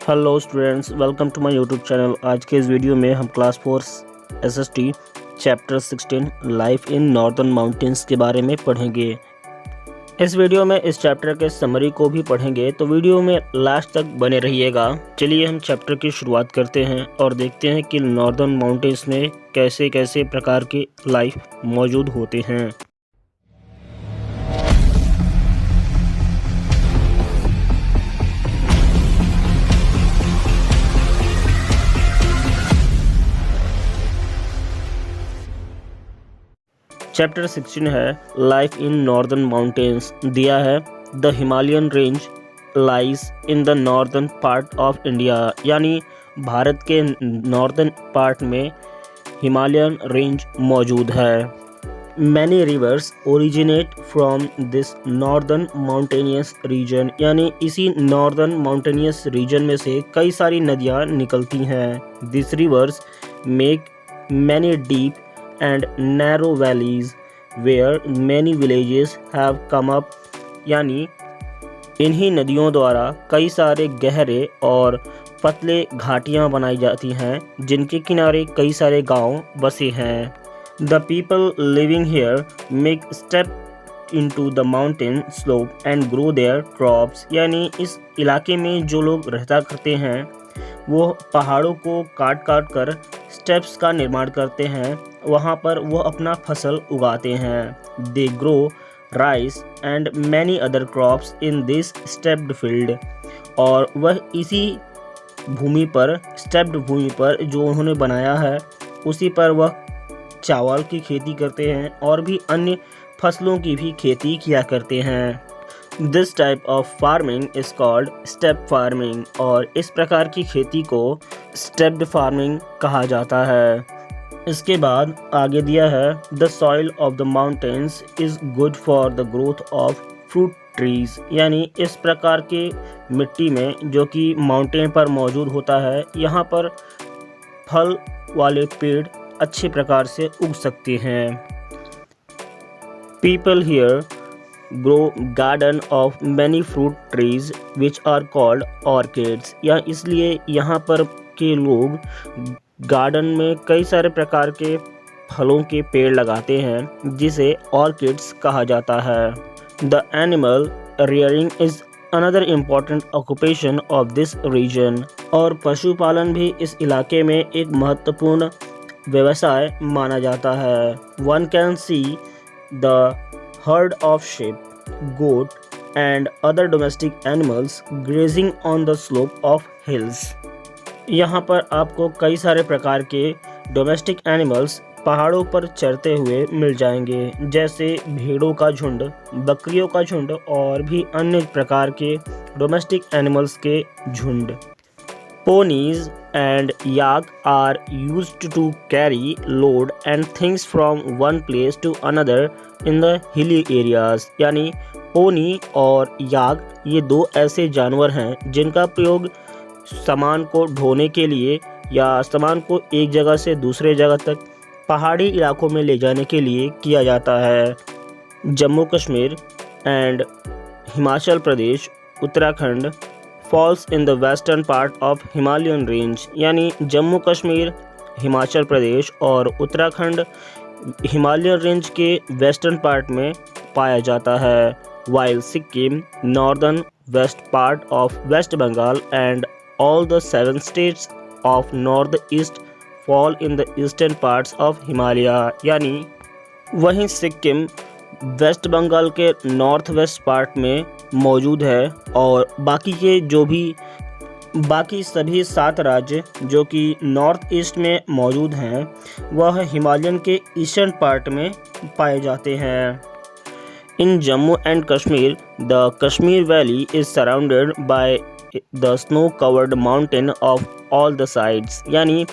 Hello students, welcome to my YouTube channel. आज के इस वीडियो में हम class 4 SST chapter 16 life in northern mountains के बारे में पढ़ेंगे। इस वीडियो में इस चैप्टर के समरी को भी पढ़ेंगे, तो वीडियो में लास्ट तक बने रहिएगा। चलिए हम चैप्टर की शुरुआत करते हैं और देखते हैं कि नॉर्दर्न माउंटेन्स में कैसे कैसे प्रकार के लाइफ मौजूद होते हैं। चैप्टर 16 है लाइफ इन नॉर्दर्न माउंटेन्स। दिया है the Himalayan range lies in the northern part of India, यानी भारत के नॉर्दर्न पार्ट में हिमालयन रेंज मौजूद है। Many reverse originate from this northern mountainous region, यानी इसी नॉर्दर्न माउंटेनियस रीजन में से कई सारी नदियाँ निकलती हैं। This reverse make many deep and narrow valleys where many villages have come up, यानी इन्हीं नदियों द्वारा कई सारे गहरे और पतले घाटियाँ बनाई जाती हैं जिनके किनारे कई सारे गांव बसे हैं। The people living here make step into the mountain slope and grow their crops, यानी इस इलाके में जो लोग रहता करते हैं वो पहाड़ों को काट काट कर स्टेप्स का निर्माण करते हैं, वहाँ पर वो अपना फसल उगाते हैं। They grow rice and many other crops in this stepped field, और वह इसी भूमि पर, स्टेप्ड भूमि पर जो उन्होंने बनाया है उसी पर वह चावल की खेती करते हैं और भी अन्य फसलों की भी खेती किया करते हैं। This type of farming is called step farming, और इस प्रकार की खेती को स्टेप्ड फार्मिंग कहा जाता है। इसके बाद आगे दिया है the soil of the mountains is good for the growth of fruit trees, यानी इस प्रकार के मिट्टी में जो कि माउंटेन पर मौजूद होता है, यहाँ पर फल वाले पेड़ अच्छे प्रकार से उग सकते हैं। People here grow garden of many fruit trees which are called orchids, या इसलिए यहाँ पर के लोग गार्डन में कई सारे प्रकार के फलों के पेड़ लगाते हैं जिसे ऑर्किड्स कहा जाता है। The animal rearing is another important occupation of this region, और पशुपालन भी इस इलाके में एक महत्वपूर्ण व्यवसाय माना जाता है। One can see the herd of sheep, goat and other domestic animals grazing on the slope of hills. यहाँ पर आपको कई सारे प्रकार के डोमेस्टिक एनिमल्स पहाड़ों पर चरते हुए मिल जाएंगे, जैसे भेड़ों का झुंड, बकरियों का झुंड और भी अन्य प्रकार के डोमेस्टिक एनिमल्स के झुंड। Ponies and yak are used to carry load and things from one place to another in the hilly areas, यानी पोनी और याक ये दो ऐसे जानवर हैं जिनका प्रयोग सामान को ढोने के लिए या सामान को एक जगह से दूसरे जगह तक पहाड़ी इलाकों में ले जाने के लिए किया जाता है। Jammu Kashmir and Himachal Pradesh, Uttarakhand falls in the western part of Himalayan range, यानी जम्मू कश्मीर, हिमाचल प्रदेश और उत्तराखंड हिमालयन रेंज के वेस्टर्न पार्ट में पाया जाता है। While Sikkim, northern west part of waste Bengal and all the 7 states of north east fall in the eastern parts of Himalaya, यानी वहीं सिक्किम वेस्ट बंगाल के नॉर्थ वेस्ट पार्ट में मौजूद है, और बाकी सभी 7 राज्य जो कि नॉर्थ ईस्ट में मौजूद हैं वह हिमालयन के ईस्टर्न पार्ट में पाए जाते हैं। In Jammu and Kashmir the Kashmir valley is surrounded by the snow covered mountain of all the sides, यानी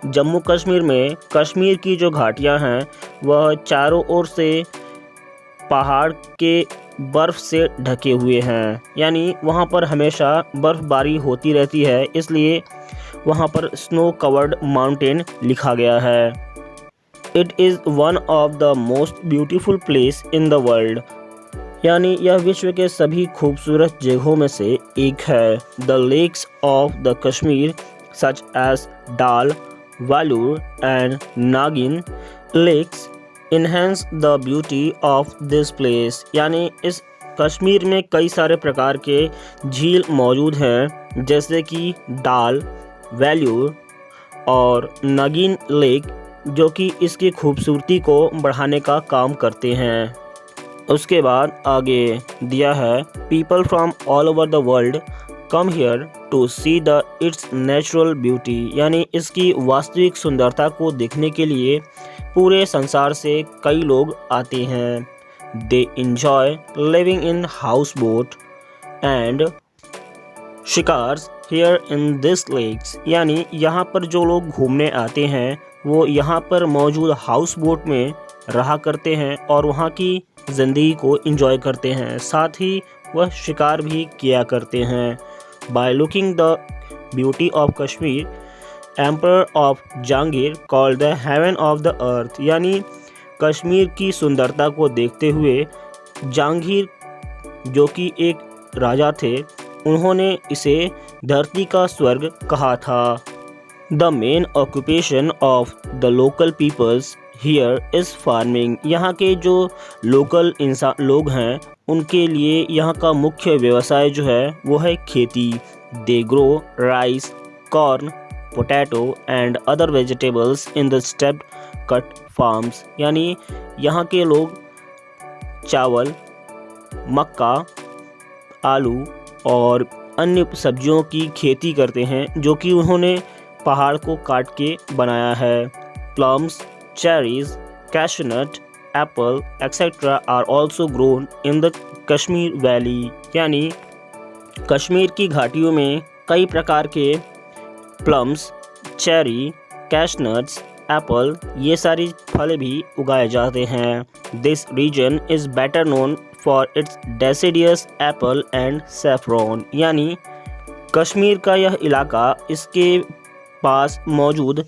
जम्मू कश्मीर में कश्मीर की जो घाटियां हैं वह चारों ओर से पहाड़ के बर्फ़ से ढके हुए हैं, यानी वहाँ पर हमेशा बर्फ़बारी होती रहती है, इसलिए वहाँ पर स्नो कवर्ड माउंटेन लिखा गया है। It is one of the most beautiful place in the world, यानी यह विश्व के सभी खूबसूरत जगहों में से एक है। The lakes of the Kashmir such as Dal, Wular and Nagin lakes enhance the beauty of this place. यानी इस कश्मीर में कई सारे प्रकार के झील मौजूद हैं, जैसे कि डाल, वैल्यूर और नागिन लेक, जो कि इसकी खूबसूरती को बढ़ाने का काम करते हैं। उसके बाद आगे दिया है, people from all over the world come here to see the its natural beauty. यानी इसकी वास्तविक सुंदरता को देखने के लिए पूरे संसार से कई लोग आते हैं। They enjoy living in houseboat and shikaras here in this lakes. यानी यहाँ पर जो लोग घूमने आते हैं वो यहाँ पर मौजूद हाउस बोट में रहा करते हैं और वहाँ की ज़िंदगी को एंजॉय करते हैं, साथ ही वह शिकार भी किया करते हैं। By looking the beauty of Kashmir, emperor of Jahangir called the haven of the earth. यानी कश्मीर की सुंदरता को देखते हुए जहांगीर, जो कि एक राजा थे, उन्होंने इसे धरती का स्वर्ग कहा था। The main occupation of the local peoples here is farming. यहाँ के जो लोकल इंसान लोग हैं उनके लिए यहाँ का मुख्य व्यवसाय जो है वो है खेती। They grow rice, corn, potato and other vegetables in the stepped cut farms. यानी यहाँ के लोग चावल, मक्का, आलू और अन्य सब्जियों की खेती करते हैं, जो कि उन्होंने पहाड़ को काट के बनाया है। Plums, cherries, cashewnut, apple, etc. are also grown in the Kashmir valley. यानी कश्मीर की घाटियों में कई प्रकार के प्लम्स, चेरी, कैशनट्स, एप्पल, ये सारी फल भी उगाए जाते हैं। This region is better known for its deciduous apple and saffron. यानी कश्मीर का यह इलाका इसके पास मौजूद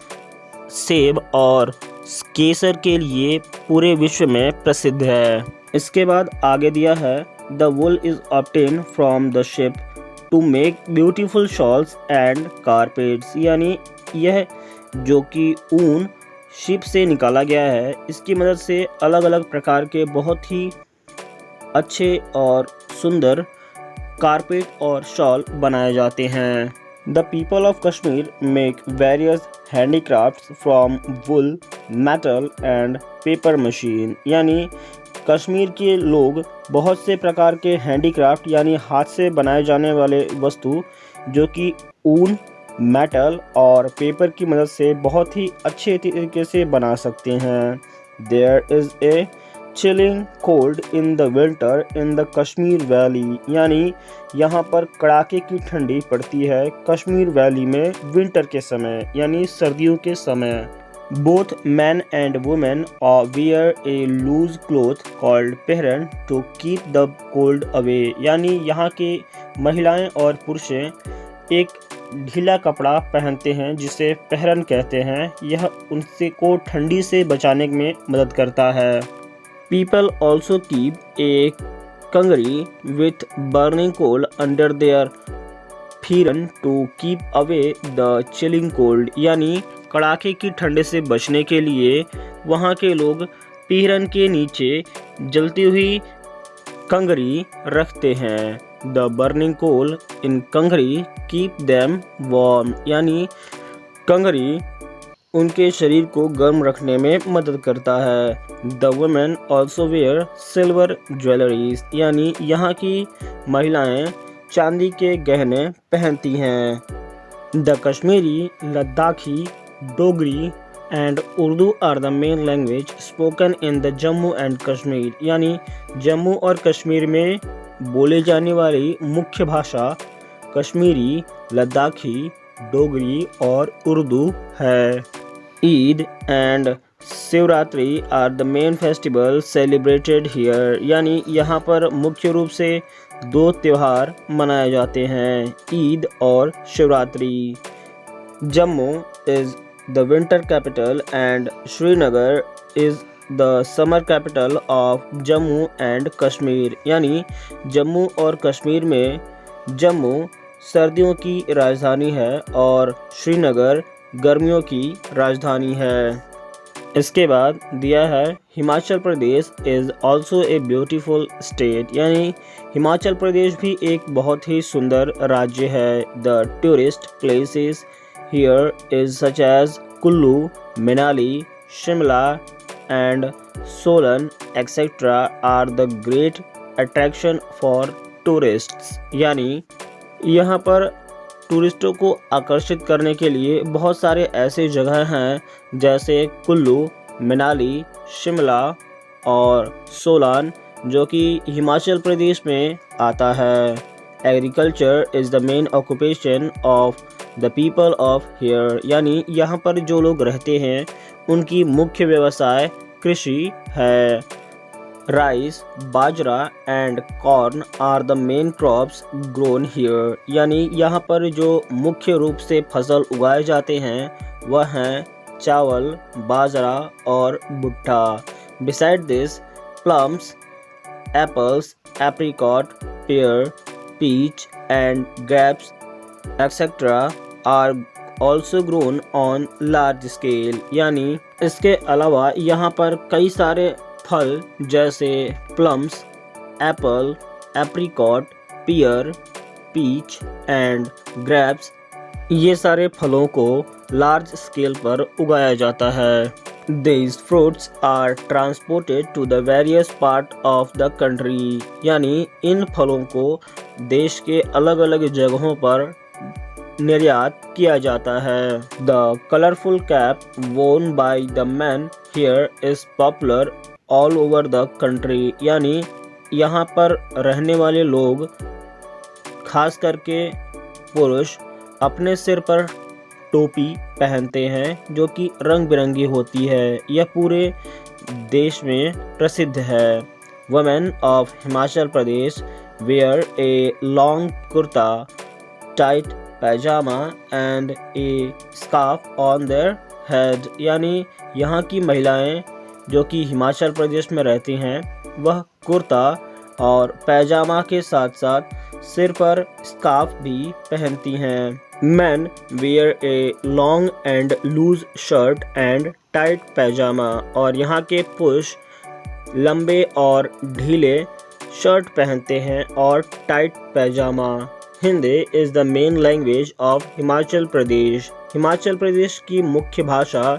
सेब और केसर के लिए पूरे विश्व में प्रसिद्ध है। इसके बाद आगे दिया है, the wool is obtain from the sheep to make beautiful shawls and carpets. यानी यह जो कि ऊन शिप से निकाला गया है, इसकी मदद से अलग अलग प्रकार के बहुत ही अच्छे और सुंदर कारपेट और शॉल बनाए जाते हैं। The people of Kashmir make various handicrafts from wool, metal and paper machine. यानी कश्मीर के लोग बहुत से प्रकार के हैंडीक्राफ्ट यानी हाथ से बनाए जाने वाले वस्तु, जो कि ऊन, मेटल और पेपर की मदद से बहुत ही अच्छे तरीके से बना सकते हैं। There is a chilling cold in the winter in the Kashmir valley. यानी यहाँ पर कड़ाके की ठंडी पड़ती है कश्मीर वैली में विंटर के समय, यानी सर्दियों के समय। Both man and women wear a loose cloth called pheran to keep the cold away. यानी यहाँ के महिलाएं और पुरुष एक ढीला कपड़ा पहनते हैं जिसे पहरन कहते हैं। यह उनसे को ठंडी से बचाने में मदद करता है। People also keep a kangari with burning coal under their fearan to keep away the chilling cold। यानी कड़ाके की ठंड से बचने के लिए वहाँ के लोग पीरन के नीचे जलती हुई कंगरी रखते हैं। The burning coal in kangri keep them warm. यानी कंगरी उनके शरीर को गर्म रखने में मदद करता है। The women also wear silver jewelleries. यानी यहाँ की महिलाएं चांदी के गहने पहनती हैं। The Kashmiri, Ladakhi, Dogri and Urdu are the main language spoken in the Jammu and Kashmir. यानी जम्मू और कश्मीर में बोले जाने वाली मुख्य भाषा कश्मीरी, लद्दाखी, डोगरी और उर्दू है। Eid and Shivratri are the main festival celebrated here. यानी यहाँ पर मुख्य रूप से दो त्यौहार मनाए जाते हैं, ईद और Shivratri. Jammu is the winter capital and Srinagar is the summer capital of Jammu and Kashmir, यानी जम्मू और कश्मीर में जम्मू सर्दियों की राजधानी है और श्रीनगर गर्मियों की राजधानी है। इसके बाद दिया है Himachal Pradesh is also a beautiful state, यानी हिमाचल प्रदेश भी एक बहुत ही सुंदर राज्य है। The tourist places here is such as Kullu, Manali, Shimla and Solan etcetera are the great attraction for tourists, यानी यहाँ पर टूरिस्टों को आकर्षित करने के लिए बहुत सारे ऐसे जगह हैं जैसे कुल्लू, मनाली, शिमला और सोलान, जो कि हिमाचल प्रदेश में आता है। Agriculture is the main occupation of the people of here, यानी यहाँ पर जो लोग रहते हैं उनकी मुख्य व्यवसाय कृषि है। Rice, bajra and corn are the main crops grown here, यानी यहाँ पर जो मुख्य रूप से फसल उगाए जाते हैं वह हैं चावल, बाजरा और भुट्टा। Beside this plums, apples, apricot, pear, peach and grapes etcetera are also grown on large scale, यानी इसके अलावा यहाँ पर कई सारे फल जैसे plums, apple, apricot, pear, peach and grapes, ये सारे फलों को लार्ज स्केल पर उगाया जाता है। These fruits are transported to the various part of the country, यानी इन फलों को देश के अलग अलग जगहों पर निर्यात किया जाता है। The colorful cap worn by the men here is popular all over the country, यानी यहाँ पर रहने वाले लोग खास करके पुरुष अपने सिर पर टोपी पहनते हैं जो कि रंग बिरंगी होती है। यह पूरे देश में प्रसिद्ध है। Women of Himachal Pradesh wear a long kurta, tight pyjama and a scarf on their head, यानी यहाँ की महिलाएं जो कि हिमाचल प्रदेश में रहती हैं वह कुर्ता और पैजामा के साथ साथ सिर पर स्कार्फ भी पहनती हैं। Men wear a long and loose shirt and tight पैजामा, और यहाँ के पुरुष लंबे और ढीले शर्ट पहनते हैं और tight pyjama. Hindi is the main language of Himachal Pradesh, Himachal Pradesh की मुख्य भाषा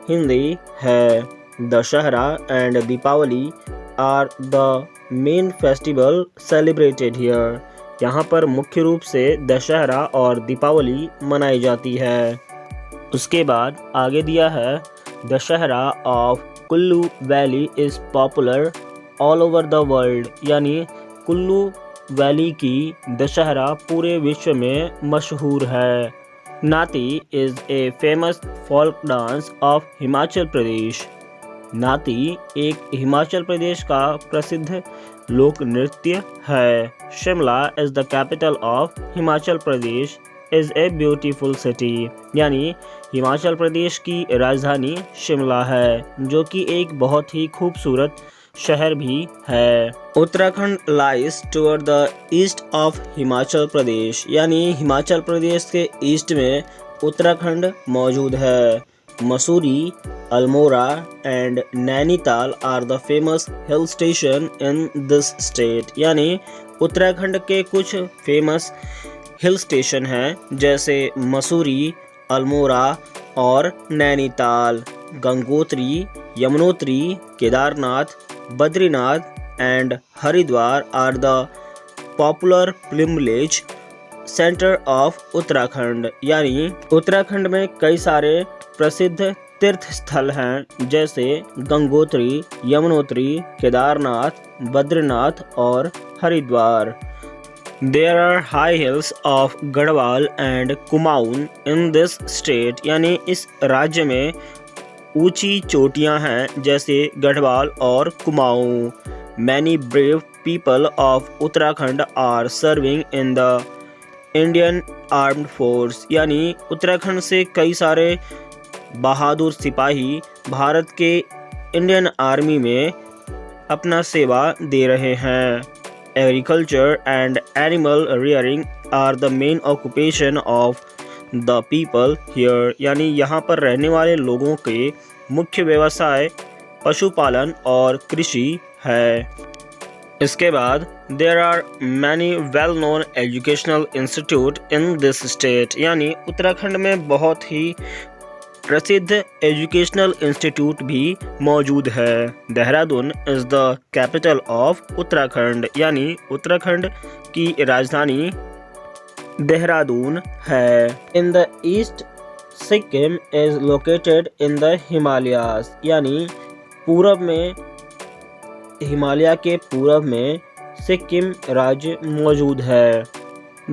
हिंदी है। Dussehra and Deepavali are the main festival celebrated here, यहाँ पर मुख्य रूप से दशहरा और दीपावली मनाई जाती है। उसके बाद आगे दिया है Dussehra of Kullu valley is popular all over the world, यानी कुल्लू वैली की दशहरा पूरे विश्व में मशहूर है। Nati is a famous folk dance of Himachal Pradesh, Nati एक हिमाचल प्रदेश का प्रसिद्ध लोक नृत्य है। Shimla is the capital of Himachal Pradesh is a beautiful city, यानी हिमाचल प्रदेश की राजधानी शिमला है जो कि एक बहुत ही खूबसूरत शहर भी है। Uttarakhand lies toward the east of Himachal Pradesh, यानी हिमाचल प्रदेश के ईस्ट में उत्तराखंड मौजूद है। Mussoorie, Almora and Nainital are the famous hill station in this state, यानी उत्तराखंड के कुछ फेमस हिल स्टेशन हैं जैसे मसूरी, अल्मोड़ा और Nainital. Gangotri, Yamunotri, Kedarnath, Badrinath and Haridwar are the popular pilgrimage centre of Uttarakhand, यानी उत्तराखंड में कई सारे प्रसिद्ध तीर्थ स्थल हैं जैसे गंगोत्री, यमुनोत्री, केदारनाथ, बद्रीनाथ और Haridwar. There are high hills of Garhwal and Kumaon in this state, यानी इस राज्य में ऊंची चोटियां हैं जैसे गढ़वाल और Kumaon. Many brave people of Uttarakhand are serving in the Indian Armed Force, यानी उत्तराखंड से कई सारे बहादुर सिपाही भारत के इंडियन आर्मी में अपना सेवा दे रहे हैं। Agriculture and animal rearing are the main occupation of the people here, यानी यहाँ पर रहने वाले लोगों के मुख्य व्यवसाय पशुपालन और कृषि है। इसके बाद there are many well known educational institute in this state, यानी उत्तराखंड में बहुत ही प्रसिद्ध एजुकेशनल इंस्टीट्यूट भी मौजूद है। Dehradun is the capital of Uttarakhand, यानी उत्तराखंड की राजधानी देहरादून है। In the east Sikkim is located in the Himalayas, यानी पूरब में हिमालय के पूरब में सिक्किम राज्य मौजूद है।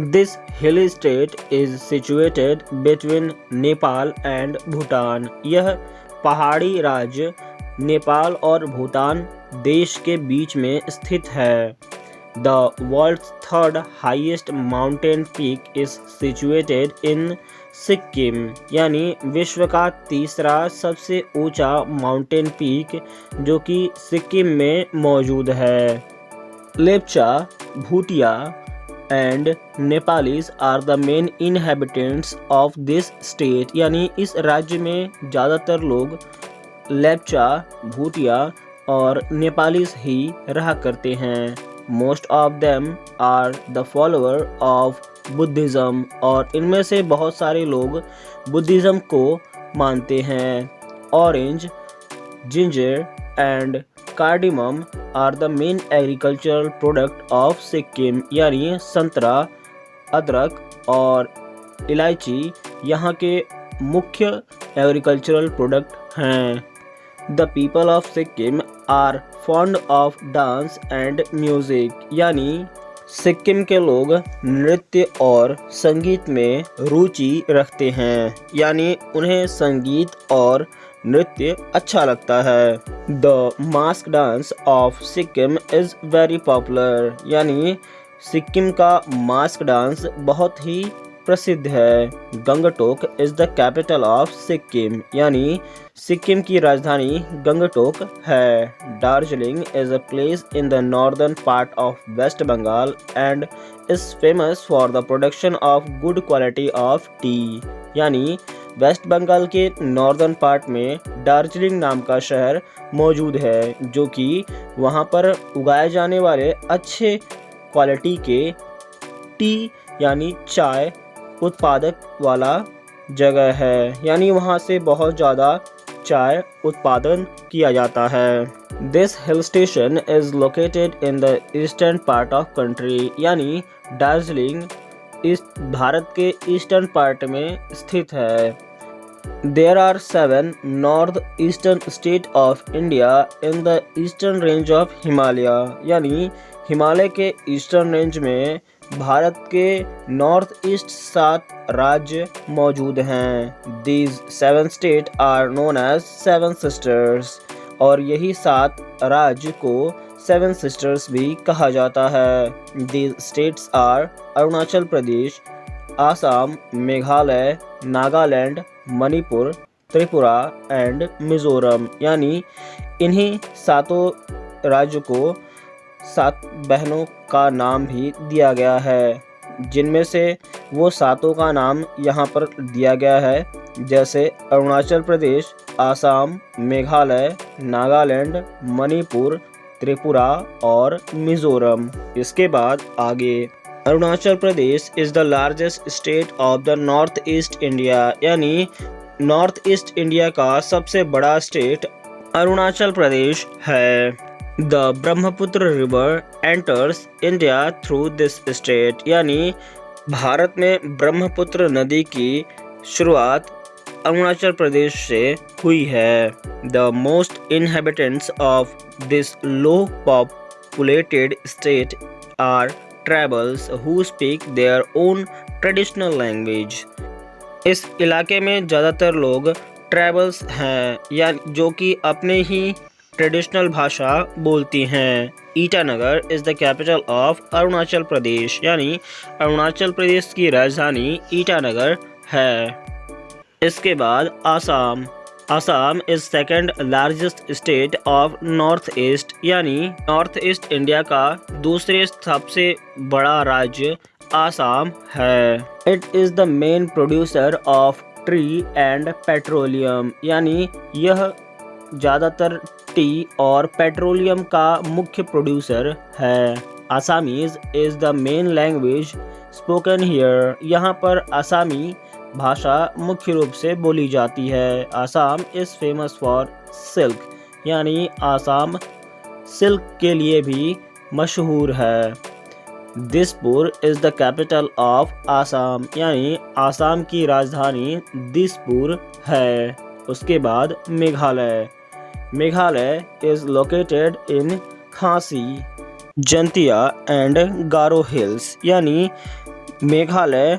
This hilly state is situated between Nepal and Bhutan, यह पहाड़ी राज्य नेपाल और भूटान देश के बीच में स्थित है। The world's third highest mountain peak is situated in Sikkim, यानी विश्व का तीसरा सबसे ऊंचा माउंटेन पीक जो कि सिक्किम में मौजूद है। Lepcha, Bhutia and Nepalese are the main inhabitants of this state, यानी इस राज्य में ज़्यादातर लोग लेप्चा, भूटिया और नेपालीज ही रहा करते हैं। Most of them are the follower of Buddhism, और इनमें से बहुत सारे लोग बुद्धिज़्म को मानते हैं। Orange, ginger and cardamom are the main agricultural product of Sikkim, यानी संतरा, अदरक और इलायची यहाँ के मुख्य एग्रीकल्चरल प्रोडक्ट हैं। The people of Sikkim are fond of dance and music, यानी सिक्किम के लोग नृत्य और संगीत में रुचि रखते हैं, यानी उन्हें संगीत और नृत्य अच्छा लगता है। The mask dance of Sikkim is very popular, यानी सिक्किम का मास्क डांस बहुत ही प्रसिद्ध है। Gangtok is the capital of Sikkim, यानी सिक्किम की राजधानी गंगटोक है। Darjeeling is a place in the northern part of waste Bengal and is famous for the production of good quality of tea, यानी वेस्ट बंगाल के नॉर्दर्न पार्ट में दार्जिलिंग नाम का शहर मौजूद है जो कि वहाँ पर उगाए जाने वाले अच्छे क्वालिटी के टी यानी चाय उत्पादक वाला जगह है, यानी वहाँ से बहुत ज़्यादा चाय उत्पादन किया जाता है। This hill station is located in the eastern part of country, यानी दार्जिलिंग इस भारत के ईस्टर्न पार्ट में स्थित है। There are 7 north-eastern state of India in the eastern range of Himalaya, यानी हिमालय के ईस्टर्न रेंज में भारत के नॉर्थ ईस्ट 7 राज्य मौजूद हैं। These 7 states are known as 7 sisters, और यही 7 राज्य को 7 sisters भी कहा जाता है। These states are Arunachal Pradesh, Assam, Meghalaya, Nagaland, Manipur, Tripura and Mizoram, यानी इन्हीं 7 राज्यों को 7 बहनों का नाम भी दिया गया है, जिनमें से वो 7 का नाम यहाँ पर दिया गया है, जैसे अरुणाचल प्रदेश, आसाम, मेघालय, नागालैंड, मणिपुर, त्रिपुरा और मिज़ोरम। इसके बाद आगे Arunachal Pradesh is the largest state of the north east India, यानी नॉर्थ ईस्ट इंडिया का सबसे बड़ा स्टेट अरुणाचल प्रदेश है। The Brahmaputra river enters India through this state, यानी भारत में ब्रह्मपुत्र नदी की शुरुआत अरुणाचल प्रदेश से हुई है। The most inhabitants of this low populated state are tribals who speak their own traditional language. इस इलाके में ज़्यादातर लोग ट्राइबल्स हैं या जो कि अपने ही ट्रेडिशनल भाषा बोलती हैं। Itanagar is the capital of Arunachal Pradesh, यानी अरुणाचल प्रदेश की राजधानी ईटानगर है। इसके बाद Assam. Assam is second largest state of north east, यानी नॉर्थ ईस्ट इंडिया का दूसरे सबसे बड़ा राज्य आसाम है। It is the main producer of tree and petroleum, यानी यह ज़्यादातर टी और पेट्रोलियम का मुख्य प्रोड्यूसर है। Assamese is the main language spoken here, यहाँ पर आसामी भाषा मुख्य रूप से बोली जाती है। Assam is famous for silk, यानी आसाम सिल्क के लिए भी मशहूर है। Dispur is the capital of Assam, यानी आसाम की राजधानी दिसपुर है। उसके बाद मेघालय। मेघालय इज़ लोकेटेड इन खासी, जंतिया एंड गारो हिल्स, यानी मेघालय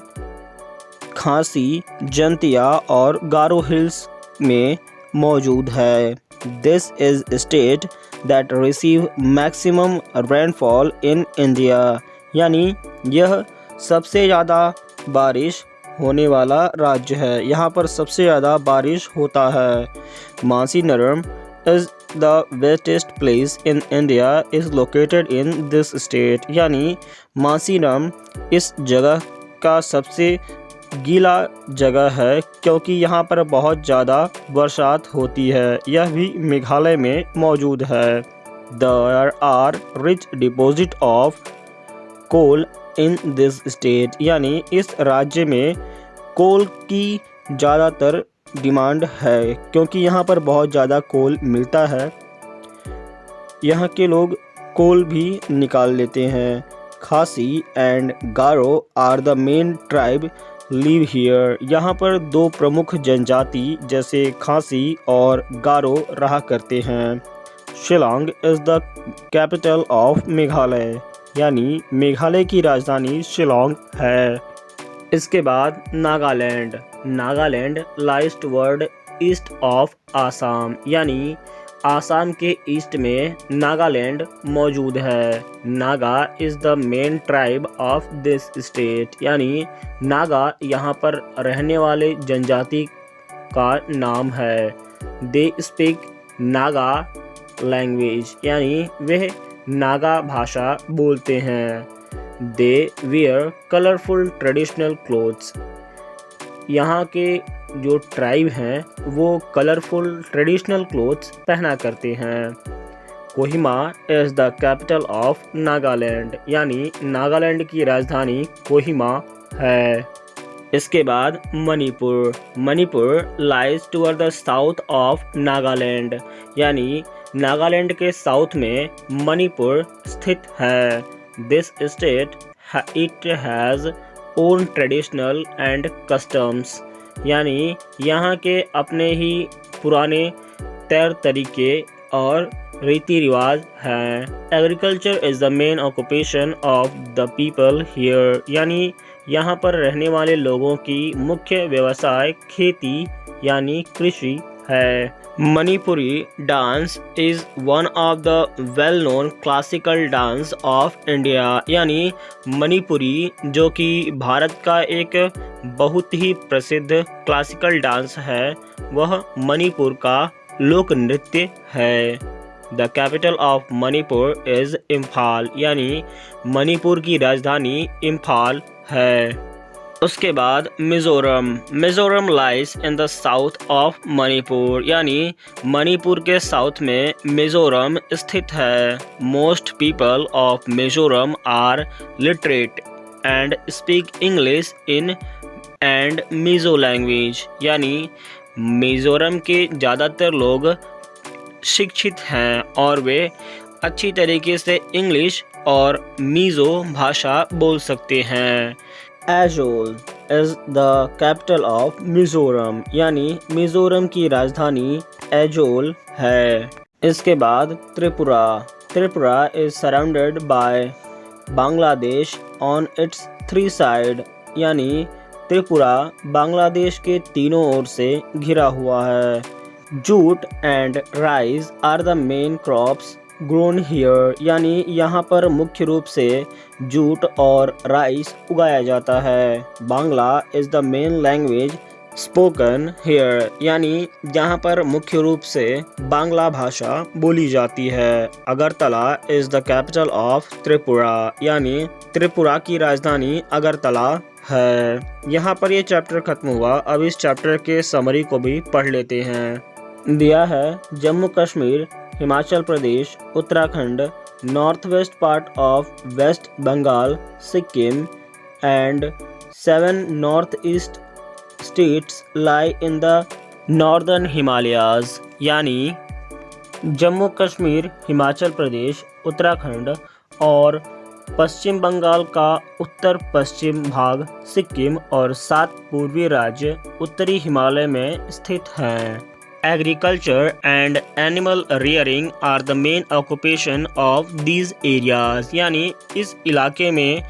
खासी, जंतिया और गारो हिल्स में मौजूद है। This is state that receive maximum rainfall in India, यानी यह सबसे ज़्यादा बारिश होने वाला राज्य है। यहाँ पर सबसे ज़्यादा बारिश होता है। Mawsynram is the wettest place in India is located in this state, यानी मानसीनरम इस जगह का सबसे गीला जगह है क्योंकि यहाँ पर बहुत ज़्यादा बरसात होती है। यह भी मेघालय में मौजूद है। There are rich deposit of coal in this state, यानी इस राज्य में कोल की ज़्यादातर डिमांड है क्योंकि यहाँ पर बहुत ज़्यादा कोल मिलता है। यहाँ के लोग कोल भी निकाल लेते हैं। Khasi and Garo are the main tribe live here, यहाँ पर दो प्रमुख जनजाति जैसे खासी और गारो रहा करते हैं। Shillong is the capital of Meghalaya, यानी मेघालय की राजधानी शिलांग है। इसके बाद Nagaland. Nagaland lies toward east of Assam, यानी आसाम के ईस्ट में नागालैंड मौजूद है। Naga is the main tribe of this state, यानी नागा यहाँ पर रहने वाले जनजाति का नाम है। दे स्पीक नागा लैंग्वेज, यानी वह नागा भाषा बोलते हैं। They wear colourful traditional clothes, यहाँ के जो ट्राइब हैं वो कलरफुल ट्रेडिशनल क्लोथ्स पहना करते हैं। Kohima is the capital of Nagaland, यानी नागालैंड की राजधानी कोहिमा है। इसके बाद Manipur. Manipur lies toward the south of Nagaland, यानी नागालैंड के साउथ में मणिपुर स्थित है। This state it has own traditional and customs, यानी यहाँ के अपने ही पुराने तौर तरीके और रीति रिवाज हैं। Agriculture is the main occupation of the people here, यानी यहाँ पर रहने वाले लोगों की मुख्य व्यवसाय खेती यानी कृषि है। Manipuri dance is one of the well known classical dance of India, यानी मणिपुरी जो कि भारत का एक बहुत ही प्रसिद्ध क्लासिकल डांस है, वह मणिपुर का लोक नृत्य है। The capital of Manipur is Imphal, यानी मणिपुर की राजधानी इम्फाल है। उसके बाद Mizoram. Mizoram lies in the south of Manipur, यानी मणिपुर के साउथ में मिज़ोरम स्थित है। Most people of Mizoram are literate and speak English in and Mizo language, यानी मिज़ोरम के ज़्यादातर लोग शिक्षित हैं और वे अच्छी तरीके से इंग्लिश और मिज़ो भाषा बोल सकते हैं। Aizawl is the capital of Mizoram, यानी मिज़ोरम की राजधानी एजोल है। इसके बाद Tripura. Tripura is surrounded by Bangladesh on its 3 side, यानी त्रिपुरा बांग्लादेश के तीनों ओर से घिरा हुआ है। Jute and rice are the main crops grown here, यानी यहाँ पर मुख्य रूप से जूट और राइस उगाया जाता है। Bangla is the main language spoken here यानी जहाँ पर मुख्य रूप से बांग्ला भाषा बोली जाती है। Agartala is the capital of Tripura यानी त्रिपुरा की राजधानी अगरतला है। यहाँ पर ये चैप्टर खत्म हुआ। अब इस चैप्टर के समरी को भी पढ़ लेते हैं। दिया है Jammu Kashmir, Himachal Pradesh, Uttarakhand, north west part of waste Bengal, Sikkim and 7 north east states lie in the northern Himalayas यानी जम्मू कश्मीर, हिमाचल प्रदेश, उत्तराखंड और पश्चिम बंगाल का उत्तर पश्चिम भाग, सिक्किम और 7 पूर्वी राज्य उत्तरी हिमालय में स्थित हैं। Agriculture and animal rearing are the main occupation of these areas यानी इस इलाके में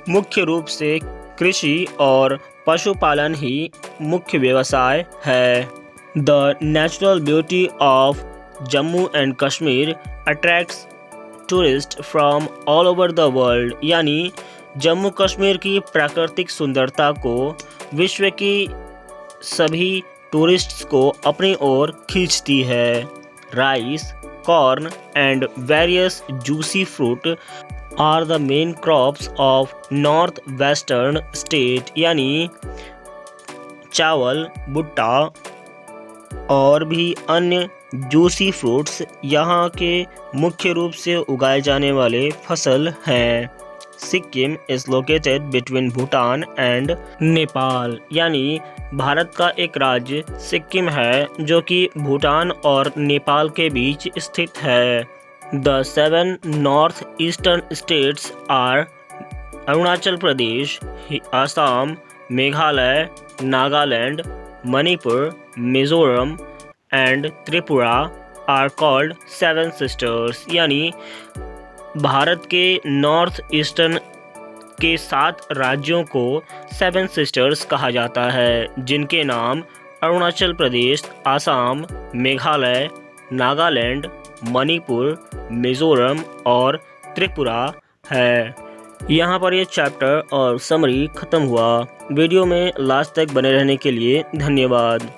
मुख्य रूप से कृषि और पशुपालन ही मुख्य व्यवसाय है। The natural beauty of Jammu and Kashmir attracts tourist from all over the world यानी जम्मू कश्मीर की प्राकृतिक सुंदरता को विश्व की सभी टूरिस्ट्स को अपनी ओर खींचती है। Rice, corn and various juicy fruit are the main crops of north western state यानी चावल, भुट्टा और भी अन्य जूसी फ्रूट्स यहाँ के मुख्य रूप से उगाए जाने वाले फसल हैं। Sikkim is located between Bhutan and Nepal यानी भारत का एक राज्य सिक्किम है जो कि भूटान और नेपाल के बीच स्थित है। The 7 north eastern states are Arunachal Pradesh, Assam, Meghalaya, Nagaland, Manipur, Mizoram and Tripura are called 7 sisters यानी भारत के नॉर्थ ईस्टर्न के 7 राज्यों को 7 सिस्टर्स कहा जाता है, जिनके नाम अरुणाचल प्रदेश, असम, मेघालय, नागालैंड, मणिपुर, मिजोरम और त्रिपुरा है। यहाँ पर ये चैप्टर और समरी ख़त्म हुआ। वीडियो में लास्ट तक बने रहने के लिए धन्यवाद।